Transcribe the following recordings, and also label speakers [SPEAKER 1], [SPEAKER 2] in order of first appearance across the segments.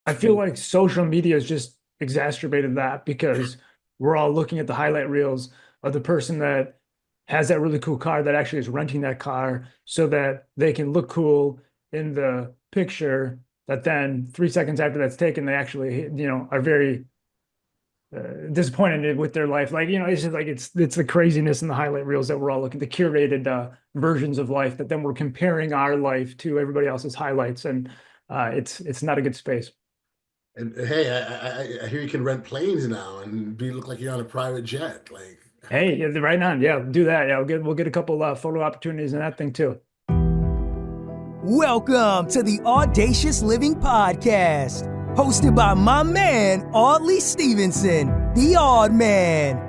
[SPEAKER 1] I feel like social media has just exacerbated that because we're all looking at the highlight reels of the person that has that really cool car that actually is renting that car so that they can look cool in the picture. That then 3 seconds after that's taken, they actually, are very disappointed with their life. Like, it's just like it's the craziness in the highlight reels that we're all looking, the curated versions of life that then we're comparing our life to everybody else's highlights, and it's not a good space.
[SPEAKER 2] And hey, I hear you can rent planes now and be look like you're on a private jet. Like,
[SPEAKER 1] Hey, yeah, right on. Yeah, do that. Yeah, we'll get a couple photo opportunities in that thing too.
[SPEAKER 3] Welcome to the Audacious Living Podcast, hosted by my man, Audley Stevenson, the Odd Man.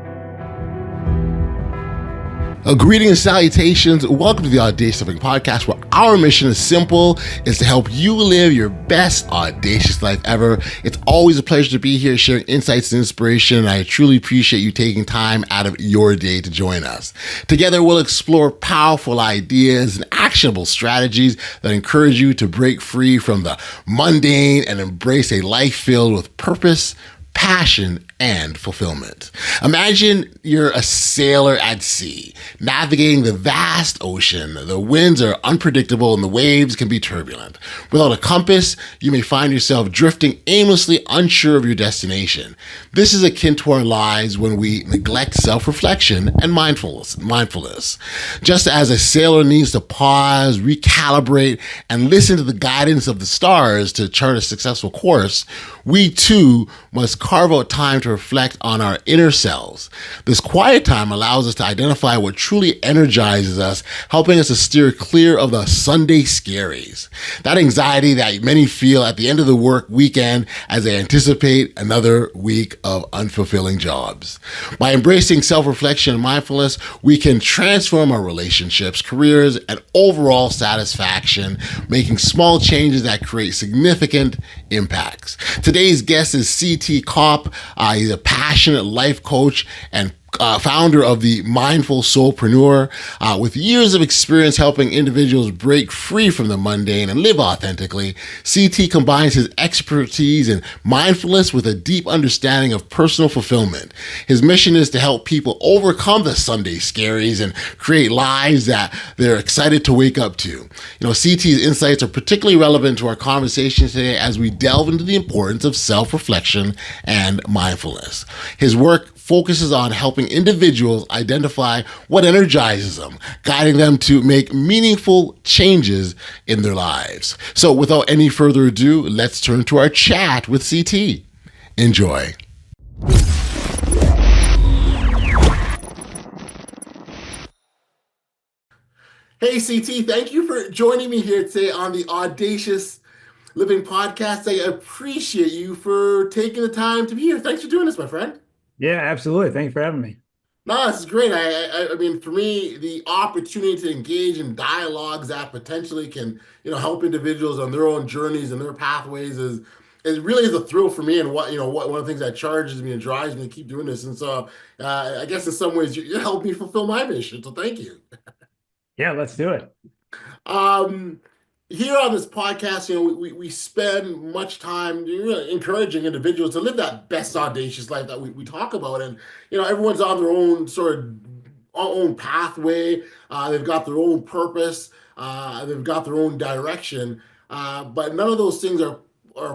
[SPEAKER 2] greetings and salutations. Welcome to the Audacious Living Podcast, where our mission is simple, is to help you live your best audacious life ever. It's always a pleasure to be here sharing insights and inspiration, and I truly appreciate you taking time out of your day to join us. Together, we'll explore powerful ideas and actionable strategies that encourage you to break free from the mundane and embrace a life filled with purpose, passion, and fulfillment. Imagine you're a sailor at sea, navigating the vast ocean. The winds are unpredictable and the waves can be turbulent. Without a compass, you may find yourself drifting aimlessly, unsure of your destination. This is akin to our lives when we neglect self-reflection and mindfulness. Just as a sailor needs to pause, recalibrate, and listen to the guidance of the stars to chart a successful course, we too must carve out time to reflect on our inner selves. This quiet time allows us to identify what truly energizes us, helping us to steer clear of the Sunday scaries, that anxiety that many feel at the end of the work weekend as they anticipate another week of unfulfilling jobs. By embracing self-reflection and mindfulness, we can transform our relationships, careers, and overall satisfaction, making small changes that create significant impacts. Today's guest is CT Kopp. He's a passionate life coach and founder of the Mindful Soulpreneur, with years of experience helping individuals break free from the mundane and live authentically. CT combines his expertise in mindfulness with a deep understanding of personal fulfillment. His mission is to help people overcome the Sunday scaries and create lives that they're excited to wake up to. CT's insights are particularly relevant to our conversation today as we delve into the importance of self-reflection and mindfulness. His work focuses on helping individuals identify what energizes them, guiding them to make meaningful changes in their lives. So without any further ado, let's turn to our chat with CT. Enjoy. Hey CT, thank you for joining me here today on the Audacious Living Podcast. I appreciate you for taking the time to be here. Thanks for doing this, my friend.
[SPEAKER 1] Yeah, absolutely. Thanks for having me.
[SPEAKER 2] No, this is great. I mean, for me, the opportunity to engage in dialogues that potentially can, help individuals on their own journeys and their pathways is really is a thrill for me. And what one of the things that charges me and drives me to keep doing this. And so, I guess in some ways, you helped me fulfill my mission. So thank you.
[SPEAKER 1] Yeah, let's do it.
[SPEAKER 2] Um, Here on this podcast, we spend much time really encouraging individuals to live that best audacious life that we talk about. And, everyone's on their own sort of own pathway. They've got their own purpose. They've got their own direction. But none of those things are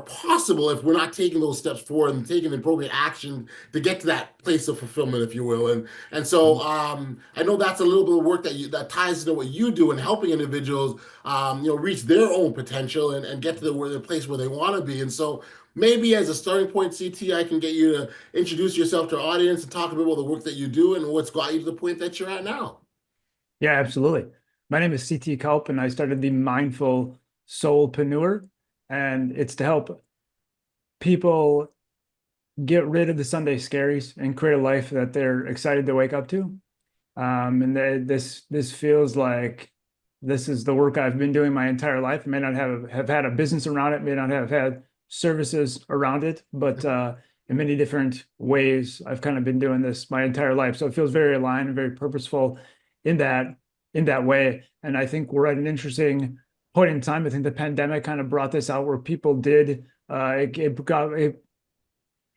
[SPEAKER 2] possible if we're not taking those steps forward and taking the appropriate action to get to that place of fulfillment, if you will. And so I know that's a little bit of work that ties into what you do in helping individuals, reach their own potential and get to the place where they want to be. And so maybe as a starting point, CT, I can get you to introduce yourself to our audience and talk a bit about the work that you do and what's got you to the point that you're at now.
[SPEAKER 1] Yeah, absolutely. My name is CT Kopp, and I started the Mindful Soulpreneur, and it's to help people get rid of the Sunday scaries and create a life that they're excited to wake up to. This feels like this is the work I've been doing my entire life. I may not have had a business around it, may not have had services around it, but in many different ways, I've kind of been doing this my entire life. So it feels very aligned and very purposeful in that way. And I think we're at an interesting point in time. I think the pandemic kind of brought this out where people did It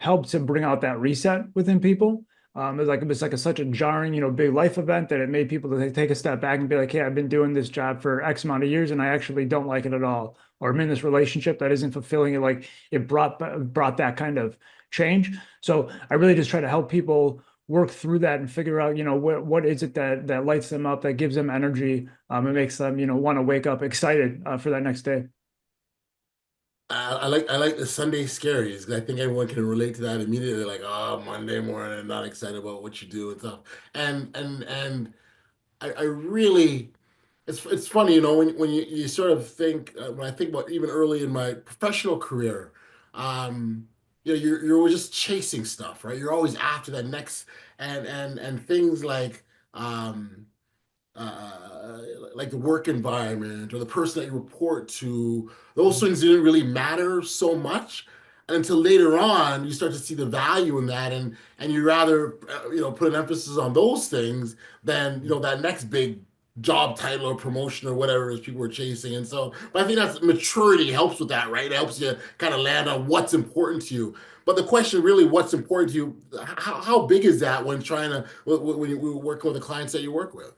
[SPEAKER 1] helped to bring out that reset within people. It was like such a jarring, big life event that it made people to take a step back and be like, "Hey, I've been doing this job for X amount of years, and I actually don't like it at all, or I'm in this relationship that isn't fulfilling it." Like it brought that kind of change. So I really just try to help people work through that and figure out, what is it that lights them up, that gives them energy, and makes them, want to wake up excited for that next day.
[SPEAKER 2] I like the Sunday scaries because I think everyone can relate to that immediately. Like, oh, Monday morning, not excited about what you do and stuff. And I really, it's funny, when you sort of think when I think about even early in my professional career, you're always just chasing stuff, right? You're always after that next and things um like the work environment or the person that you report to, those things didn't really matter so much until later on you start to see the value in that, and you rather put an emphasis on those things than that next big job title or promotion or whatever it is people are chasing. And so, but I think that's maturity helps with that, right? It helps you kind of land on what's important to you. But the question really, what's important to you, how big is that when trying to when you work with the clients that you work with?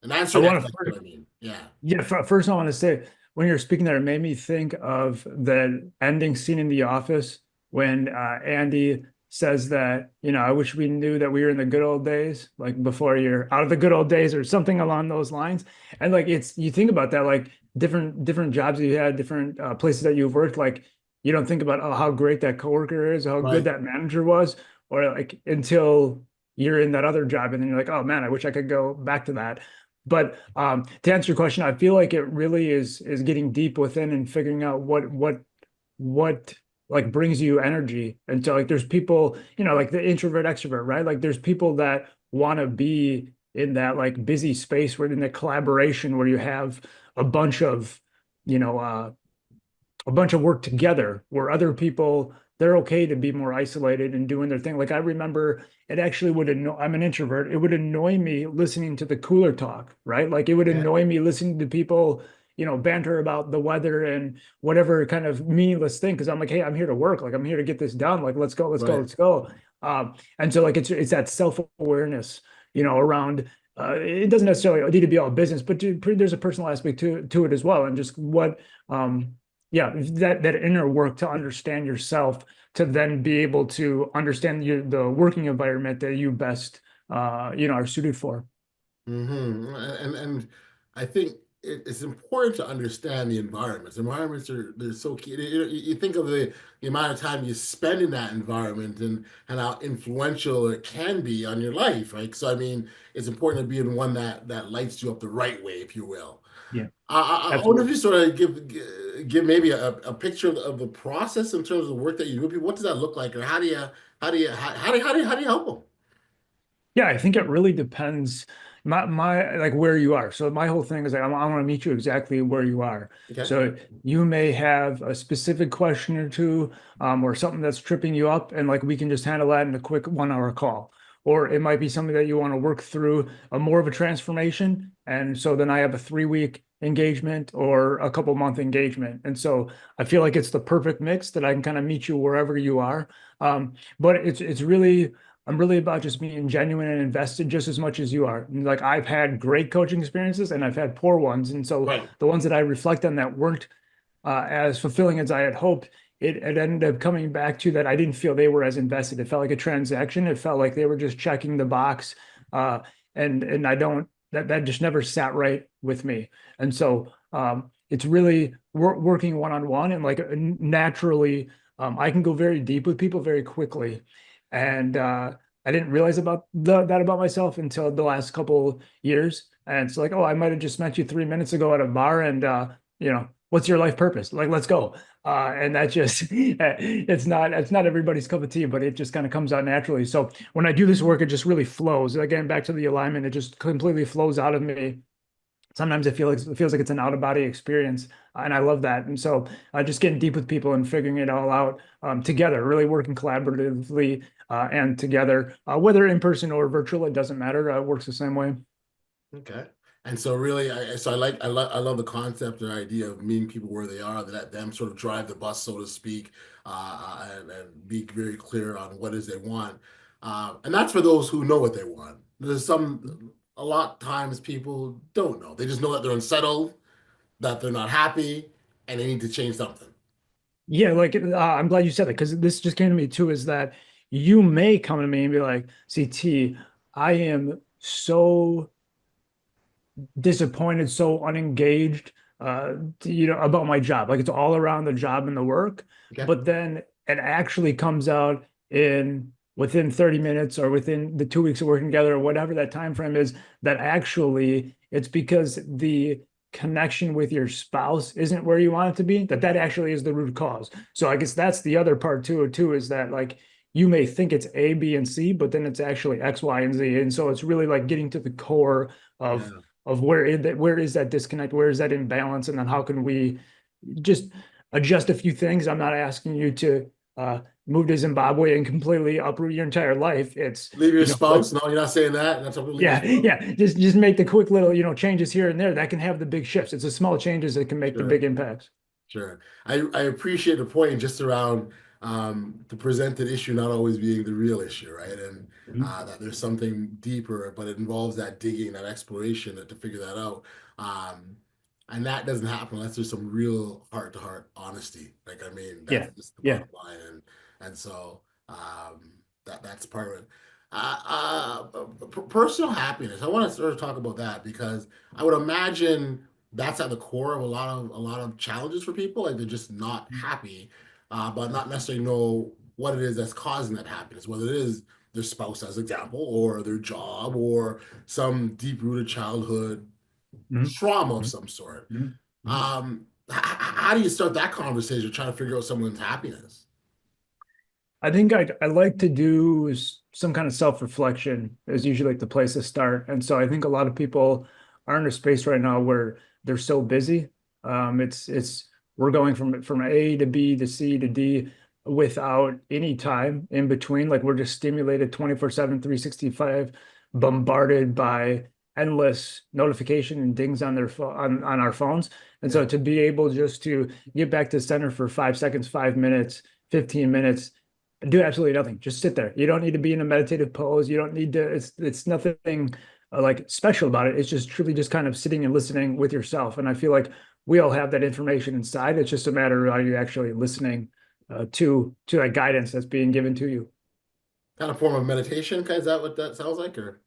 [SPEAKER 2] And
[SPEAKER 1] I
[SPEAKER 2] answering that
[SPEAKER 1] want to
[SPEAKER 2] question, I mean, yeah.
[SPEAKER 1] Yeah, first I want to say when you're speaking there, it made me think of the ending scene in The Office when Andy says that, I wish we knew that we were in the good old days, like before you're out of the good old days or something along those lines. And like you think about that, like different jobs that you had, different places that you've worked, like you don't think about, oh, how great that coworker is, how good
[SPEAKER 2] Right.
[SPEAKER 1] that manager was, or like until you're in that other job and then you're like, oh man, I wish I could go back to that. But to answer your question, I feel like it really is getting deep within and figuring out what like brings you energy. And so like there's people, like the introvert extrovert, right? Like there's people that want to be in that like busy space where in the collaboration where you have a bunch of, you know, uh, a bunch of work together where other people they're okay to be more isolated and doing their thing. Like I remember it actually would annoy, I'm an introvert. It would annoy me listening to the cooler talk, right? Like it would
[SPEAKER 2] Yeah.
[SPEAKER 1] annoy me listening to people, banter about the weather and whatever kind of meaningless thing. Cause I'm like, hey, I'm here to work. Like I'm here to get this done. Like, let's go, let's go,
[SPEAKER 2] Right.
[SPEAKER 1] let's go. And so like it's that self-awareness, around it doesn't necessarily need to be all business, but there's a personal aspect to it as well. And just yeah, that inner work to understand yourself, to then be able to understand the working environment that you best are suited for.
[SPEAKER 2] And I think it's important to understand the environments. Environments they're so key. You think of the amount of time you spend in that environment and how influential it can be on your life, right? So I mean, it's important to be in one that lights you up the right way, if you will.
[SPEAKER 1] Yeah,
[SPEAKER 2] I wonder if
[SPEAKER 1] absolutely.
[SPEAKER 2] you sort of give maybe a picture of the process in terms of the work that you do with people. What does that look like, or how do you help them?
[SPEAKER 1] Yeah, I think it really depends my like where you are. So my whole thing is like I want to meet you exactly where you are.
[SPEAKER 2] Okay.
[SPEAKER 1] So you may have a specific question or two, or something that's tripping you up, and like we can just handle that in a quick 1 hour call. Or it might be something that you want to work through a more of a transformation. And so then I have a 3 week engagement or a couple month engagement. And so I feel like it's the perfect mix that I can kind of meet you wherever you are. But it's really I'm really about just being genuine and invested just as much as you are. And like I've had great coaching experiences and I've had poor ones. And so
[SPEAKER 2] Right.
[SPEAKER 1] the ones that I reflect on that weren't as fulfilling as I had hoped, it ended up coming back to that I didn't feel they were as invested. It felt like a transaction. It felt like they were just checking the box. Uh, and I don't that just never sat right with me. And so it's really working one on one and like naturally I can go very deep with people very quickly. And I didn't realize that about myself until the last couple years. And it's like, oh, I might have just met you 3 minutes ago at a bar, and what's your life purpose? Like, let's go. And that just it's not everybody's cup of tea, but it just kind of comes out naturally. So when I do this work, it just really flows. Again, back to the alignment, it just completely flows out of me. Sometimes it feels like it's an out of body experience, and I love that. And so, just getting deep with people and figuring it all out together, really working collaboratively and together, whether in person or virtual, it doesn't matter. It works the same way.
[SPEAKER 2] Okay. And so really, I love the concept and idea of meeting people where they are, that let them sort of drive the bus, so to speak, and be very clear on what it is they want. And that's for those who know what they want. A lot of times people don't know. They just know that they're unsettled, that they're not happy, and they need to change something.
[SPEAKER 1] Yeah, like I'm glad you said that because this just came to me too, is that you may come to me and be like, see, T, I am so disappointed, so unengaged, about my job. Like it's all around the job and the work.
[SPEAKER 2] Okay.
[SPEAKER 1] But then it actually comes out in within 30 minutes or within the 2 weeks of working together or whatever that time frame is, that actually it's because the connection with your spouse isn't where you want it to be, that actually is the root cause. So I guess that's the other part too, is that like you may think it's A, B, and C, but then it's actually X, Y, and Z. And so it's really like getting to the core of
[SPEAKER 2] Yeah.
[SPEAKER 1] where is that disconnect, where is that imbalance, and then how can we just adjust a few things. I'm not asking you to move to Zimbabwe and completely uproot your entire life. It's
[SPEAKER 2] Leave your
[SPEAKER 1] what
[SPEAKER 2] spouse. No, you're not saying that. That's what leave your
[SPEAKER 1] yeah,
[SPEAKER 2] spouse.
[SPEAKER 1] yeah, just make the quick little changes here and there that can have the big shifts. It's the small changes that can make the
[SPEAKER 2] Sure.
[SPEAKER 1] big impacts.
[SPEAKER 2] Sure. I appreciate the point just around the presented issue not always being the real issue, right? And
[SPEAKER 1] Mhm.
[SPEAKER 2] that there's something deeper, but it involves that digging, that exploration to figure that out. Um, and that doesn't happen unless there's some real heart-to-heart honesty. Like, I mean, that's
[SPEAKER 1] Yeah,
[SPEAKER 2] just the
[SPEAKER 1] yeah.
[SPEAKER 2] bottom line. And so that's part of it. Personal happiness. I want to sort of talk about that because I would imagine that's at the core of a lot of challenges for people. Like they're just not happy, but not necessarily know what it is that's causing that happiness. Whether it is their spouse, as example, or their job, or some deep-rooted childhood
[SPEAKER 1] Mhm.
[SPEAKER 2] trauma of
[SPEAKER 1] Mhm.
[SPEAKER 2] some sort.
[SPEAKER 1] Mhm. Mhm.
[SPEAKER 2] How do you start that conversation trying to figure out someone's happiness?
[SPEAKER 1] I think I like to do some kind of self-reflection is usually like the place to start. And so I think a lot of people are in a space right now where they're so busy. It's we're going from A to B to C to D without any time in between. Like we're just stimulated 24/7, 365, bombarded by endless notification and dings on their phone on our phones. And
[SPEAKER 2] Yeah.
[SPEAKER 1] so to be able just to get back to center for 5 seconds, 5 minutes, 15 minutes, do absolutely nothing. Just sit there. You don't need to be in a meditative pose. You don't need to, it's nothing like special about it. It's just truly just kind of sitting and listening with yourself. And I feel like we all have that information inside. It's just a matter of are you actually listening to that guidance that's being given to you.
[SPEAKER 2] Kind of form of meditation. Is that what that sounds like? Or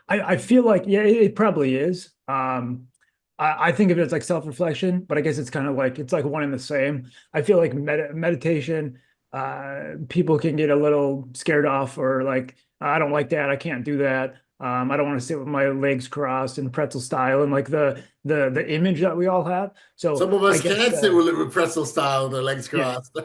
[SPEAKER 1] I feel like yeah, it probably is. I think of it as like self-reflection, but I guess it's kind of like it's like one and the same. I feel like meditation, people can get a little scared off or like I don't like that, I can't do that. I don't want to sit with my legs crossed in pretzel style and like the image that we all have. So
[SPEAKER 2] some of
[SPEAKER 1] I
[SPEAKER 2] us
[SPEAKER 1] guess
[SPEAKER 2] can sit with pretzel style, with their legs
[SPEAKER 1] yeah,
[SPEAKER 2] crossed.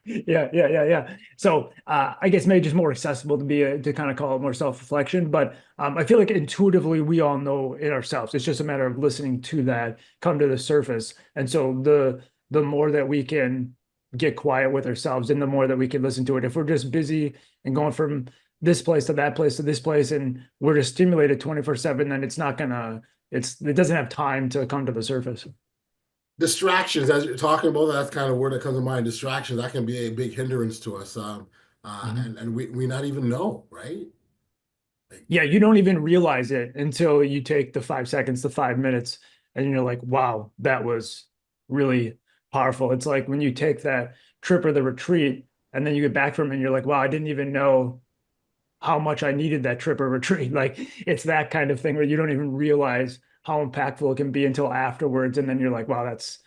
[SPEAKER 1] yeah. So I guess maybe just more accessible to be to kind of call it more self-reflection. But I feel like intuitively we all know it ourselves. It's just a matter of listening to that come to the surface. And so the more that we can get quiet with ourselves and the more that we can listen to it. If we're just busy and going from this place to that place to this place and we're just stimulated 24/7, then it's not gonna it doesn't have time to come to the surface.
[SPEAKER 2] Distractions, as you're talking about, that's kind of word that comes to mind. Distractions, that can be a big hindrance to us.
[SPEAKER 1] Mhm.
[SPEAKER 2] And we not even know, right? Like,
[SPEAKER 1] Yeah, you don't even realize it until you take the 5 seconds, the 5 minutes, and you're like, wow, that was really powerful. It's like when you take that trip or the retreat, and then you get back from it, and you're like, wow, I didn't even know how much I needed that trip or retreat. Like it's that kind of thing where you don't even realize how impactful it can be until afterwards. And then you're like, wow, that's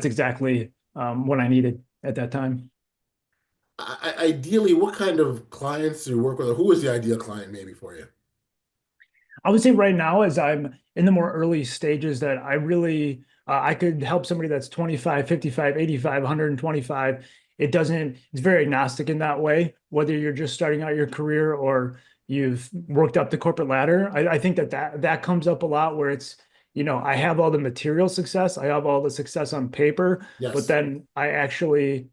[SPEAKER 1] exactly what I needed at that time.
[SPEAKER 2] ideally, what kind of clients do you work with, or who is the ideal client maybe for you?
[SPEAKER 1] I would say right now, as I'm in the more early stages, that I really I could help somebody that's 25, 55, 85, 125. It doesn't, it's very agnostic in that way, whether you're just starting out your career or you've worked up the corporate ladder. I think that comes up a lot where it's, I have all the material success, I have all the success on paper, but
[SPEAKER 2] Yes.
[SPEAKER 1] then I actually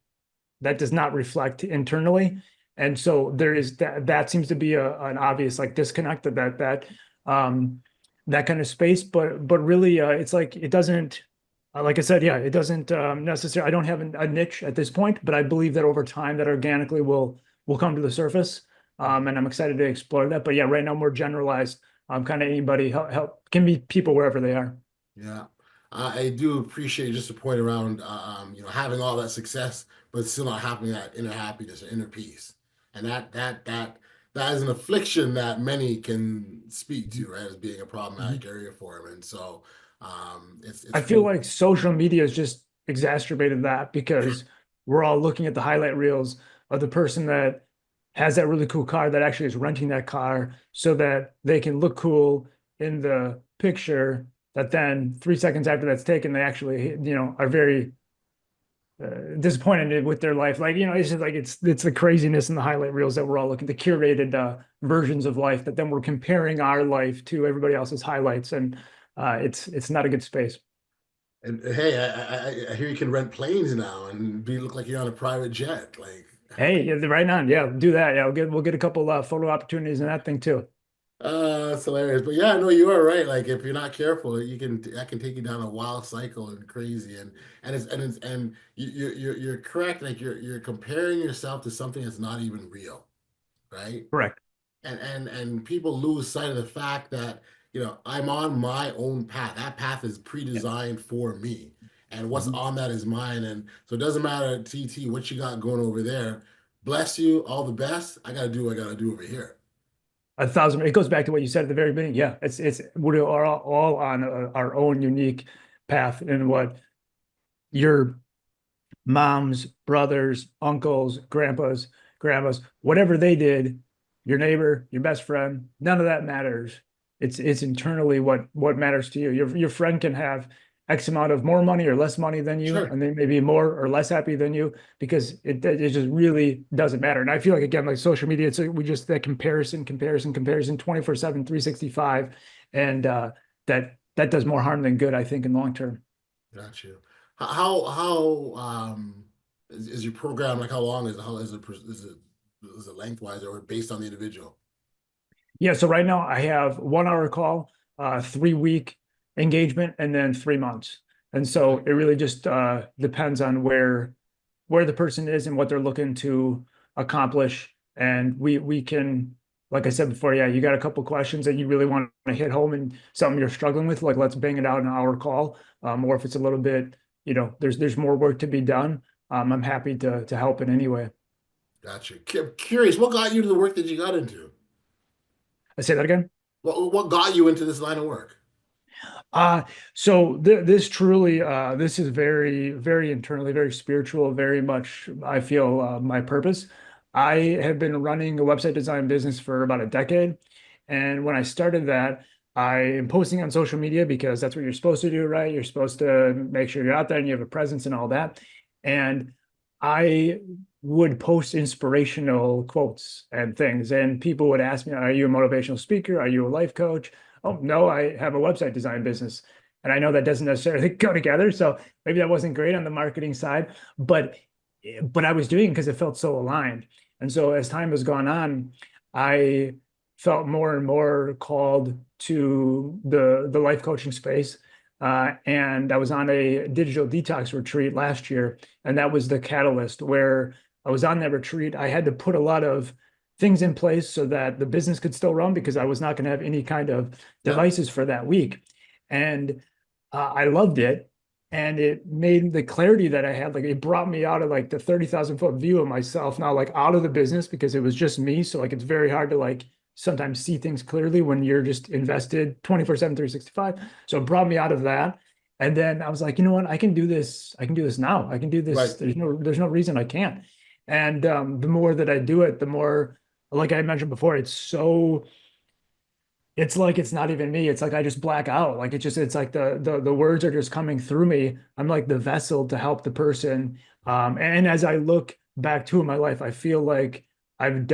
[SPEAKER 1] that does not reflect internally. And so there is that seems to be an obvious like disconnect that um that kind of space. But really, it's like it doesn't. Like I said, yeah, it doesn't necessarily. I don't have a niche at this point, but I believe that over time that organically will come to the surface. And I'm excited to explore that. But yeah, right now more generalized. Kind of anybody help can be people wherever they are.
[SPEAKER 2] Yeah, I do appreciate just the point around having all that success, but still not having that inner happiness or inner peace, and that is an affliction that many can speak to, right, as being a
[SPEAKER 1] Mhm.
[SPEAKER 2] problematic area for them. And so
[SPEAKER 1] I
[SPEAKER 2] it's
[SPEAKER 1] feel
[SPEAKER 2] really
[SPEAKER 1] like social media has just exacerbated that because we're all looking at the highlight reels of the person that has that really cool car that actually is renting that car so that they can look cool in the picture that then 3 seconds after that's taken, they actually, are very disappointed with their life. Like, it's just like it's the craziness in the highlight reels that we're all looking, the curated versions of life that then we're comparing our life to everybody else's highlights. And it's not a good space.
[SPEAKER 2] and hey, I hear you can rent planes now and be look like you're on a private jet. Like,
[SPEAKER 1] Hey, yeah, right on. Yeah, do that. Yeah, we'll get a couple photo opportunities in that thing too.
[SPEAKER 2] it's hilarious. But yeah, no, you are right. Like, if you're not careful, you can that can take you down a wild cycle and crazy. And you're correct. Like, you're comparing yourself to something that's not even real, right?
[SPEAKER 1] Correct.
[SPEAKER 2] And people lose sight of the fact that I'm on my own path. That path is
[SPEAKER 1] Yeah.
[SPEAKER 2] pre-designed for me, and what's
[SPEAKER 1] Mhm.
[SPEAKER 2] on that is mine. And so it doesn't matter, TT, what you got going over there. Bless you, all the best. I gotta do what I gotta do over here.
[SPEAKER 1] 1,000. It goes back to what you said at the very beginning. Yeah, it's we are all on our own unique path, and what your moms, brothers, uncles, grandmas, whatever they did, your neighbor, your best friend, none of that matters. It's internally what matters to you. Your friend can have X amount of more money or less money than you,
[SPEAKER 2] Sure.
[SPEAKER 1] and they may be more or less happy than you because it just really doesn't matter. And I feel like again, like social media, we just that comparison 24/7, 365, and that does more harm than good, I think, in long term.
[SPEAKER 2] Got you. How is your program, like, how long is it? How is it lengthwise or based on the individual?
[SPEAKER 1] Yeah, so right now I have 1 hour call, 3 week engagement, and then 3 months. And so
[SPEAKER 2] Okay.
[SPEAKER 1] it really just depends on where the person is and what they're looking to accomplish. And we can, like I said before, yeah, you got a couple questions that you really want to hit home and something you're struggling with, like let's bang it out in an hour call. Or if it's a little bit, there's more work to be done. I'm happy to help in any way.
[SPEAKER 2] Got you. Curious, what got you to the work that you got into?
[SPEAKER 1] I say that again.
[SPEAKER 2] What got you into this line of work?
[SPEAKER 1] Uh, so this truly, this is very, very internally, very spiritual, very much, I feel, my purpose. I have been running a website design business for about a decade. And when I started that, I am posting on social media because that's what you're supposed to do, right? You're supposed to make sure you're out there and you have a presence and all that. And I would post inspirational quotes and things, and people would ask me, "Are you a motivational speaker? Are you a life coach?" Oh, no, I have a website design business. And I know that doesn't necessarily go together. So maybe that wasn't great on the marketing side, but I was doing it because it felt so aligned. And so as time has gone on, I felt more and more called to the life coaching space. And I was on a digital detox retreat last year, and that was the catalyst where I was on that retreat. I had to put a lot of things in place so that the business could still run because I was not going to have any kind of
[SPEAKER 2] Yep.
[SPEAKER 1] devices for that week. And I loved it. And it made the clarity that I had, like it brought me out of like the 30,000 foot view of myself now, like out of the business because it was just me. So like it's very hard to like sometimes see things clearly when you're just invested 24/7, 365. So it brought me out of that. And then I was like, you know what? I can do this. I can do this now. I can do
[SPEAKER 2] Right.
[SPEAKER 1] this. There's no reason I can't. And the more that I do it, the more, like I mentioned before, it's like it's not even me. It's like I just black out. Like it's like the words are just coming through me. I'm like the vessel to help the person. And as I look back to my life, I feel like I've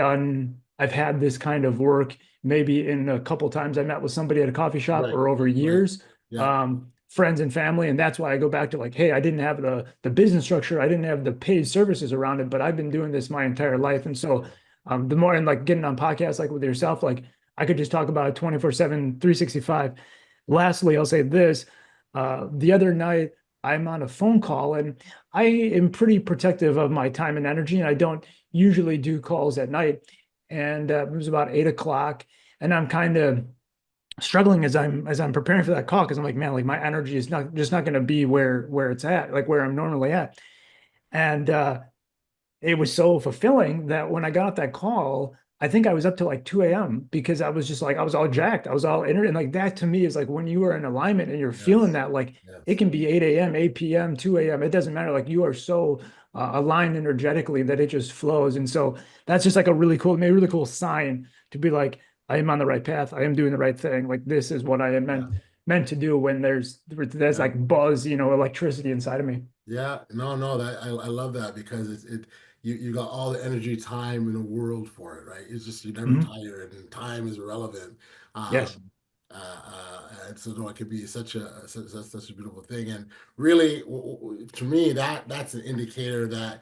[SPEAKER 1] had this kind of work maybe in a couple times I met with somebody at a coffee shop
[SPEAKER 2] Right.
[SPEAKER 1] or over
[SPEAKER 2] Right.
[SPEAKER 1] years,
[SPEAKER 2] Yeah.
[SPEAKER 1] friends and family. And that's why I go back to like, hey, I didn't have the business structure, I didn't have the paid services around it, but I've been doing this my entire life. And so the more and like getting on podcasts like with yourself, like I could just talk about it 24/7, 365. lastly, I'll say this. The other night, I'm on a phone call and I am pretty protective of my time and energy, and I don't usually do calls at night. And it was about 8 o'clock, and I'm kind of struggling as I'm preparing for that call because I'm like, man, like my energy is not just not going to be where it's at, like where I'm normally at. And it was so fulfilling that when I got off that call, I think I was up to like 2 a.m. because I was just like, I was all jacked. I was all in it. And like that to me is like when you are in alignment and you're feeling
[SPEAKER 2] Yes,
[SPEAKER 1] that, like it
[SPEAKER 2] yes.
[SPEAKER 1] can be 8 a.m., 8 p.m., 2 a.m. It doesn't matter. Like you are so aligned energetically that it just flows. And so that's just like a really cool, maybe really cool sign to be like, I am on the right path. I am doing the right thing. Like this is what I am
[SPEAKER 2] Yeah,
[SPEAKER 1] meant to do when there's
[SPEAKER 2] yeah.
[SPEAKER 1] like buzz, electricity inside of me.
[SPEAKER 2] Yeah, no, no, that I love that because you got all the energy, time in the world for it, right? It's just you're never
[SPEAKER 1] Mhm.
[SPEAKER 2] tired, and time is irrelevant.
[SPEAKER 1] Yes.
[SPEAKER 2] And so no, it could be such a beautiful thing, and really, to me, that's an indicator that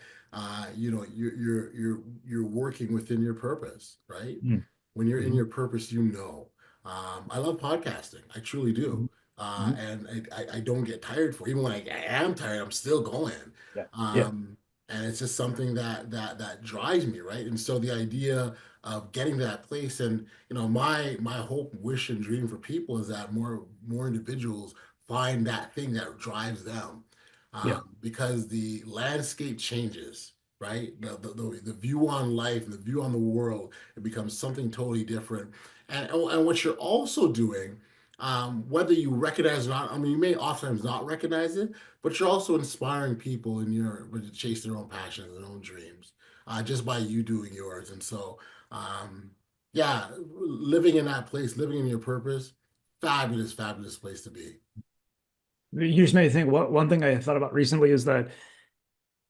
[SPEAKER 2] you're working within your purpose, right? When you're in
[SPEAKER 1] Mm-hmm.
[SPEAKER 2] your purpose, you know. I love podcasting, I truly do.
[SPEAKER 1] Mhm. Mhm.
[SPEAKER 2] And I don't get tired for it. Even when I am tired, I'm still going.
[SPEAKER 1] Yeah. Yeah.
[SPEAKER 2] Um, and it's just something that drives me, right? And so the idea of getting to that place, and my hope, wish, and dream for people is that more individuals find that thing that drives them,
[SPEAKER 1] Yeah.
[SPEAKER 2] because the landscape changes, right? The view on life and the view on the world, it becomes something totally different. And what you're also doing, whether you recognize it or not, I mean, you may oftentimes not recognize it, but you're also inspiring people to chase their own passions, their own dreams, just by you doing yours. And so, um, yeah, living in that place, living in your purpose, fabulous, fabulous place to be.
[SPEAKER 1] You just made me think. What one thing I thought about recently is that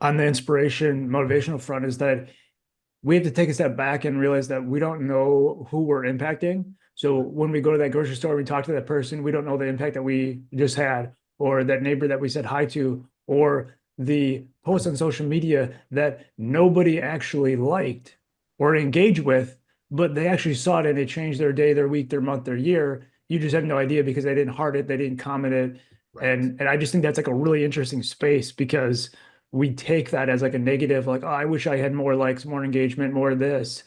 [SPEAKER 1] on the inspiration, motivational front is that we have to take a step back and realize that we don't know who we're impacting. So when we go to that grocery store, we talk to that person, we don't know the impact that we just had, or that neighbor that we said hi to, or the post on social media that nobody actually liked or engaged with, but they actually saw it and it changed their day, their week, their month, their year. You just have no idea because they didn't heart it, they didn't comment it.
[SPEAKER 2] Right.
[SPEAKER 1] And I just think that's like a really interesting space because we take that as like a negative, like, oh, I wish I had more likes, more engagement, more of this.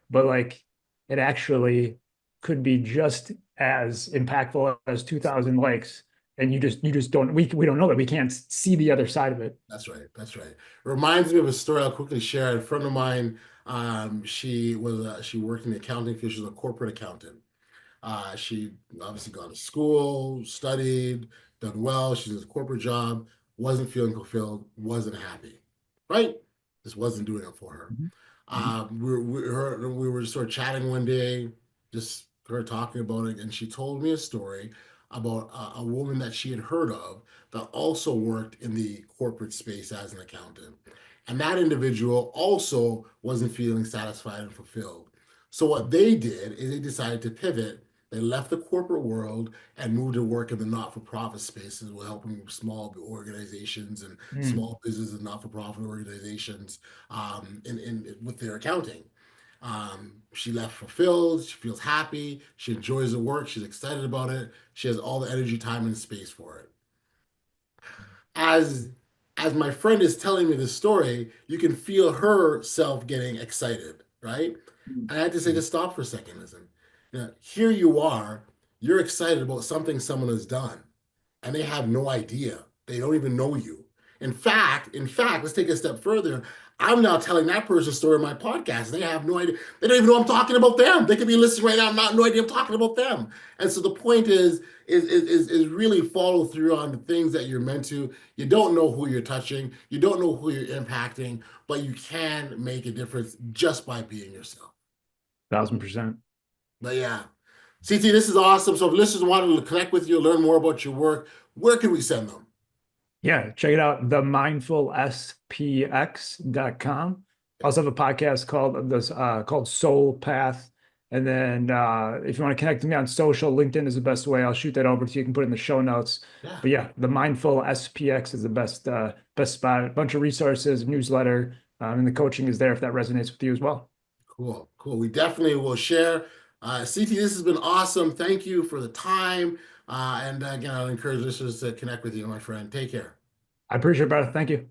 [SPEAKER 1] But like it actually could be just as impactful as 2,000 likes. And you just don't we don't know that we can't see the other side of it.
[SPEAKER 2] That's right. That's right. Reminds me of a story I'll quickly share. A friend of mine, she worked in the accounting field. She was a corporate accountant. She obviously gone to school, studied, done well. She's in a corporate job, wasn't feeling fulfilled, wasn't happy, right? Just wasn't doing it for her.
[SPEAKER 1] Mhm. Mhm.
[SPEAKER 2] We were sort of chatting one day, just her talking about it, and she told me a story about a woman that she had heard of that also worked in the corporate space as an accountant. And that individual also wasn't feeling satisfied and fulfilled. So what they did is they decided to pivot. They left the corporate world and moved to work in the not-for-profit spaces, with helping small organizations and
[SPEAKER 1] Mm.
[SPEAKER 2] small businesses and not-for-profit organizations, with their accounting. She left fulfilled. She feels happy. She enjoys the work. She's excited about it. She has all the energy, time, and space for it. As as my friend is telling me this story, you can feel herself getting excited, right? And I had to say,
[SPEAKER 1] Mm.
[SPEAKER 2] just stop for a second, listen. Here you are, you're excited about something someone has done, and they have no idea. They don't even know you. In fact, let's take it a step further. I'm now telling that person's story in my podcast. They have no idea. They don't even know I'm talking about them. They could be listening right now, not no idea I'm talking about them. And so the point is really follow through on the things that you're meant to. You don't know who you're touching. You don't know who you're impacting, but you can make a difference just by being yourself.
[SPEAKER 1] 1,000%.
[SPEAKER 2] But yeah, CT, this is awesome. So if listeners wanted to connect with you, learn more about your work, where can we send them?
[SPEAKER 1] Yeah, check it out, themindfulspx.com. Also have a podcast called Soul Path. And then if you want to connect with me on social, LinkedIn is the best way. I'll shoot that over to you. You can put it in the show notes.
[SPEAKER 2] Yeah,
[SPEAKER 1] But yeah, the Mindful SPX is the best spot. A bunch of resources, newsletter, and the coaching is there if that resonates with you as well.
[SPEAKER 2] cool, cool. We definitely will share. CT, this has been awesome. Thank you for the time. And again, I'll encourage listeners to connect with you, my friend. Take care.
[SPEAKER 1] I appreciate it, brother. Thank you.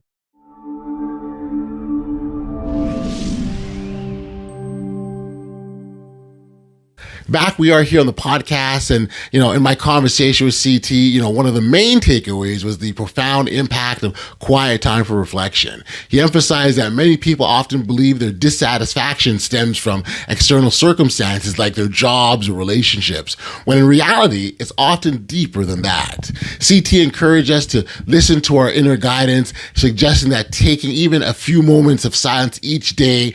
[SPEAKER 2] Back we are here on the podcast, and in my conversation with CT, one of the main takeaways was the profound impact of quiet time for reflection. He emphasized that many people often believe their dissatisfaction stems from external circumstances like their jobs or relationships, when in reality it's often deeper than that. CT encouraged us to listen to our inner guidance, suggesting that taking even a few moments of silence each day,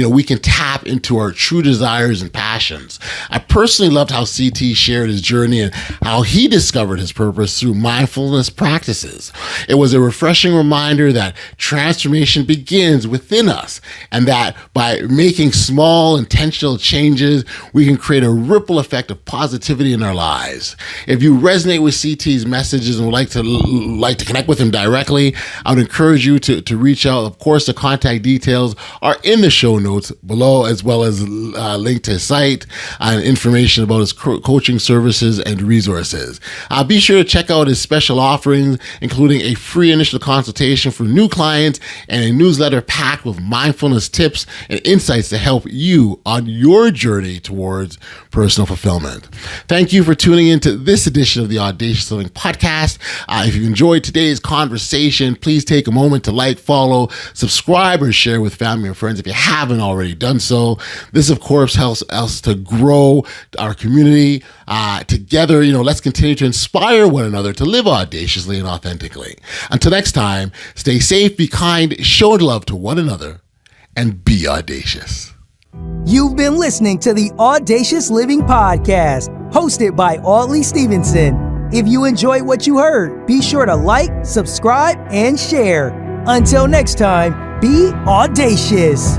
[SPEAKER 2] we can tap into our true desires and passions. I personally loved how CT shared his journey and how he discovered his purpose through mindfulness practices. It was a refreshing reminder that transformation begins within us, and that by making small intentional changes, we can create a ripple effect of positivity in our lives. If you resonate with CT's messages and would like to connect with him directly, I would encourage you to reach out. Of course, the contact details are in the show notes below, as well as a link to his site and information about his coaching services and resources. Be sure to check out his special offerings, including a free initial consultation for new clients and a newsletter packed with mindfulness tips and insights to help you on your journey towards personal fulfillment. Thank you for tuning into this edition of the Audacious Living Podcast. If you enjoyed today's conversation, please take a moment to like, follow, subscribe, or share with family and friends if you haven't already done so. This, of course, helps us to grow our community together. Let's continue to inspire one another to live audaciously and authentically. Until next time, stay safe, be kind, show love to one another, and be audacious.
[SPEAKER 3] You've been listening to the Audacious Living Podcast, hosted by Audley Stevenson. If you enjoyed what you heard, be sure to like, subscribe, and share. Until next time, be audacious.